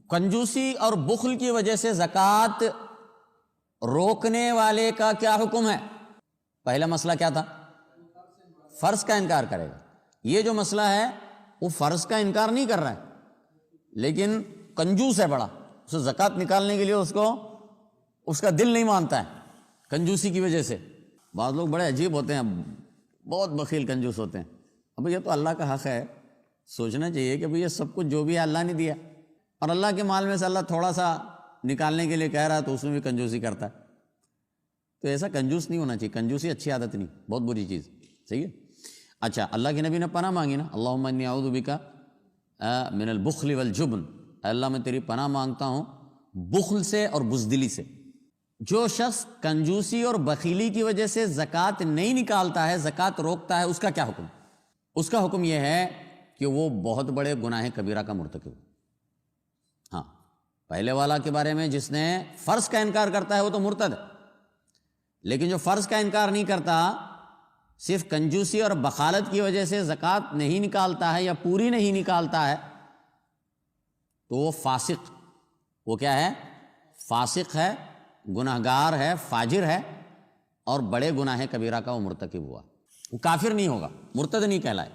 کنجوسی اور بخل کی وجہ سے زکوٰۃ روکنے والے کا کیا حکم ہے؟ پہلا مسئلہ کیا تھا؟ فرض کا انکار کرے گا. یہ جو مسئلہ ہے وہ فرض کا انکار نہیں کر رہا ہے لیکن کنجوس ہے بڑا, اسے زکوٰۃ نکالنے کے لیے اس کا دل نہیں مانتا ہے کنجوسی کی وجہ سے. بعض لوگ بڑے عجیب ہوتے ہیں, بہت بخیل کنجوس ہوتے ہیں. اب یہ تو اللہ کا حق ہے, سوچنا چاہیے کہ بھئی یہ سب کچھ جو بھی ہے اللہ نے دیا, اور اللہ کے مال میں سے اللہ تھوڑا سا نکالنے کے لیے کہہ رہا ہے تو اس میں بھی کنجوسی کرتا ہے. تو ایسا کنجوس نہیں ہونا چاہیے, کنجوسی اچھی عادت نہیں, بہت بری چیز. صحیح ہے. اچھا, اللہ کے نبی نے پناہ مانگی نا, اللہم انی اعوذ بک من البخل والجبن, اللہ میں تیری پناہ مانگتا ہوں بخل سے اور بزدلی سے. جو شخص کنجوسی اور بخیلی کی وجہ سے زکوٰۃ نہیں نکالتا ہے, زکوٰۃ روکتا ہے, اس کا کیا حکم؟ اس کا حکم یہ ہے کہ وہ بہت بڑے گناہ کبیرہ کا مرتکب. ہاں, پہلے والا کے بارے میں جس نے فرض کا انکار کرتا ہے وہ تو مرتد ہے, لیکن جو فرض کا انکار نہیں کرتا, صرف کنجوسی اور بخالت کی وجہ سے زکوٰۃ نہیں نکالتا ہے یا پوری نہیں نکالتا ہے, تو وہ فاسق, وہ کیا ہے؟ فاسق ہے, گناہگار ہے, فاجر ہے, اور بڑے گناہ کبیرہ کا وہ مرتکب ہوا. وہ کافر نہیں ہوگا, مرتد نہیں کہلائے.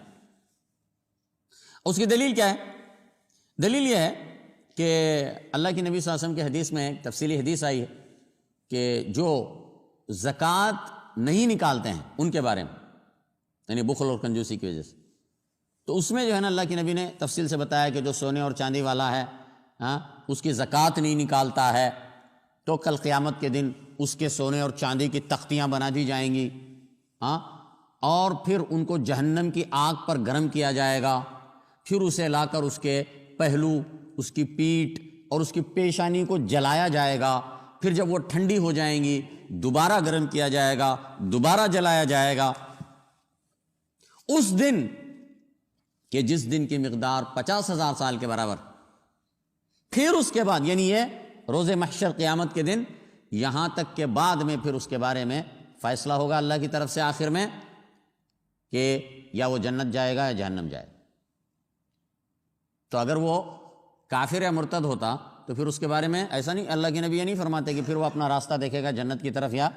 اس کی دلیل کیا ہے؟ دلیل یہ ہے کہ اللہ کی نبی صلی اللہ علیہ وسلم کی حدیث میں ایک تفصیلی حدیث آئی ہے کہ جو زکوٰۃ نہیں نکالتے ہیں ان کے بارے میں, یعنی بخل اور کنجوسی کی وجہ سے, تو اس میں جو ہے نا اللہ کی نبی نے تفصیل سے بتایا کہ جو سونے اور چاندی والا ہے, اس کی زکوٰۃ نہیں نکالتا ہے, تو کل قیامت کے دن اس کے سونے اور چاندی کی تختیاں بنا دی جائیں گی, اور پھر ان کو جہنم کی آگ پر گرم کیا جائے گا, پھر اسے لا کر اس کے پہلو, اس کی پیٹھ اور اس کی پیشانی کو جلایا جائے گا, پھر جب وہ ٹھنڈی ہو جائیں گی دوبارہ گرم کیا جائے گا, دوبارہ جلایا جائے گا. اس دن کہ جس دن کی مقدار 50,000 سال کے برابر, پھر اس کے بعد یعنی یہ روز محشر قیامت کے دن, یہاں تک کہ بعد میں پھر اس کے بارے میں فیصلہ ہوگا اللہ کی طرف سے آخر میں کہ یا وہ جنت جائے گا یا جہنم جائے گا. تو اگر وہ کافر یا مرتد ہوتا تو پھر اس کے بارے میں ایسا نہیں, اللہ کے نبی یہ نہیں فرماتے کہ پھر وہ اپنا راستہ دیکھے گا جنت کی طرف یا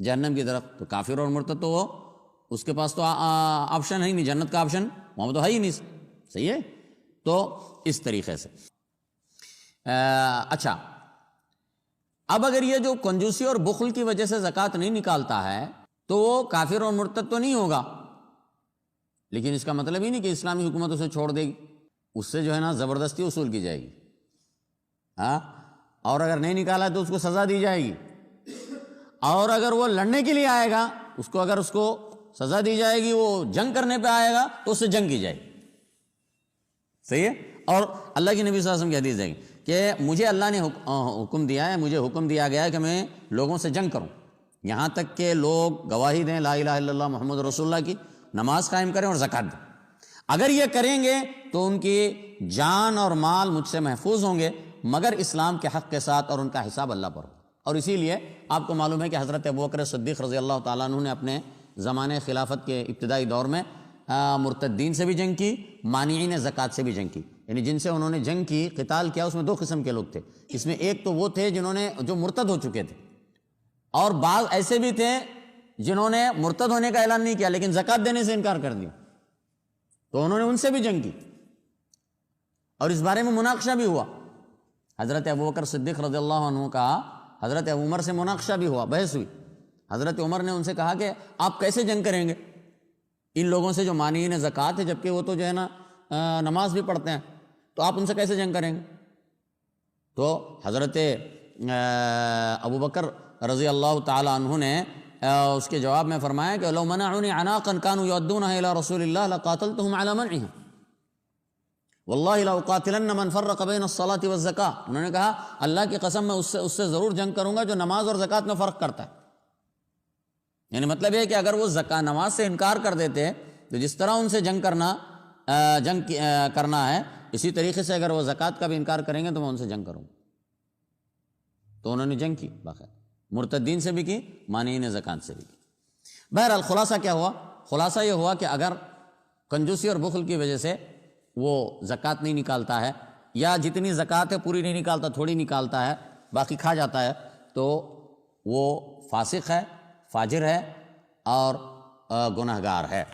جہنم کی طرف. تو کافر اور مرتد تو وہ اس کے پاس تو آپشن ہے ہی نہیں, جنت کا آپشن وہاں تو ہے ہی نہیں. صحیح ہے. تو اس طریقے سے اچھا, اب اگر یہ جو کنجوسی اور بخل کی وجہ سے زکوٰۃ نہیں نکالتا ہے تو وہ کافر اور مرتد تو نہیں ہوگا, لیکن اس کا مطلب ہی نہیں کہ اسلامی حکومت اسے چھوڑ دے گی, اس سے جو ہے نا زبردستی وصول کی جائے گی. اور اگر نہیں نکالا تو اس کو سزا دی جائے گی, اور اگر وہ لڑنے کے لیے آئے گا اگر اس کو سزا دی جائے گی, وہ جنگ کرنے پہ آئے گا تو اس سے جنگ کی جائے گی. صحیح ہے. اور اللہ کی نبی صلی اللہ علیہ وسلم کی حدیث ہے کہ مجھے اللہ نے حکم دیا ہے, مجھے حکم دیا گیا ہے کہ میں لوگوں سے جنگ کروں, یہاں تک کہ لوگ گواہی دیں لا الہ الا اللہ محمد رسول اللہ کی, نماز قائم کریں اور زکوٰۃ دیں. اگر یہ کریں گے تو ان کی جان اور مال مجھ سے محفوظ ہوں گے, مگر اسلام کے حق کے ساتھ, اور ان کا حساب اللہ پر ہو. اور اسی لیے آپ کو معلوم ہے کہ حضرت ابوبکر صدیق رضی اللہ تعالیٰ عنہ نے اپنے زمانے خلافت کے ابتدائی دور میں مرتدین سے بھی جنگ کی, مانعین زکوٰۃ سے بھی جنگ کی. یعنی جن سے انہوں نے جنگ کی, قتال کیا, اس میں 2 قسم کے لوگ تھے. اس میں ایک تو وہ تھے جو مرتد ہو چکے تھے, اور بعض ایسے بھی تھے جنہوں نے مرتد ہونے کا اعلان نہیں کیا لیکن زکوٰۃ دینے سے انکار کر دیا, تو انہوں نے ان سے بھی جنگ کی. اور اس بارے میں مناقشہ بھی ہوا. حضرت ابوبکر صدیق رضی اللہ عنہ کا حضرت عمر سے مناقشہ بھی ہوا, بحث ہوئی. حضرت عمر نے ان سے کہا کہ آپ کیسے جنگ کریں گے ان لوگوں سے جو مانعین زکوٰۃ ہے, جبکہ وہ تو جو ہے نا نماز بھی پڑھتے ہیں, تو آپ ان سے کیسے جنگ کریں گے؟ تو حضرت ابوبکر رضی اللہ تعالی عنہ نے اس کے جواب میں فرمایا کہ لو منعونی عناقا كانوا يؤدونها الى رسول الله لقاتلتهم على منعها واللہ لاقاتلن من فرق بین الصلاۃ والزکاۃ. انہوں نے کہا اللہ کی قسم میں اس سے ضرور جنگ کروں گا جو نماز اور زکوٰۃ میں فرق کرتا ہے. یعنی مطلب یہ کہ اگر وہ نماز سے انکار کر دیتے تو جس طرح ان سے جنگ کرنا ہے, اسی طریقے سے اگر وہ زکوٰۃ کا بھی انکار کریں گے تو میں ان سے جنگ کروں گا. تو انہوں نے جنگ کی, باقاعدہ مرتدین سے بھی کی, مانعین زکوٰۃ سے بھی کی. بہرحال خلاصہ کیا ہوا؟ خلاصہ یہ ہوا کہ اگر کنجوسی اور بخل کی وجہ سے وہ زکوٰۃ نہیں نکالتا ہے یا جتنی زکوٰۃ ہے پوری نہیں نکالتا، تھوڑی نکالتا ہے، باقی کھا جاتا ہے، تو وہ فاسق ہے، فاجر ہے اور گنہگار ہے۔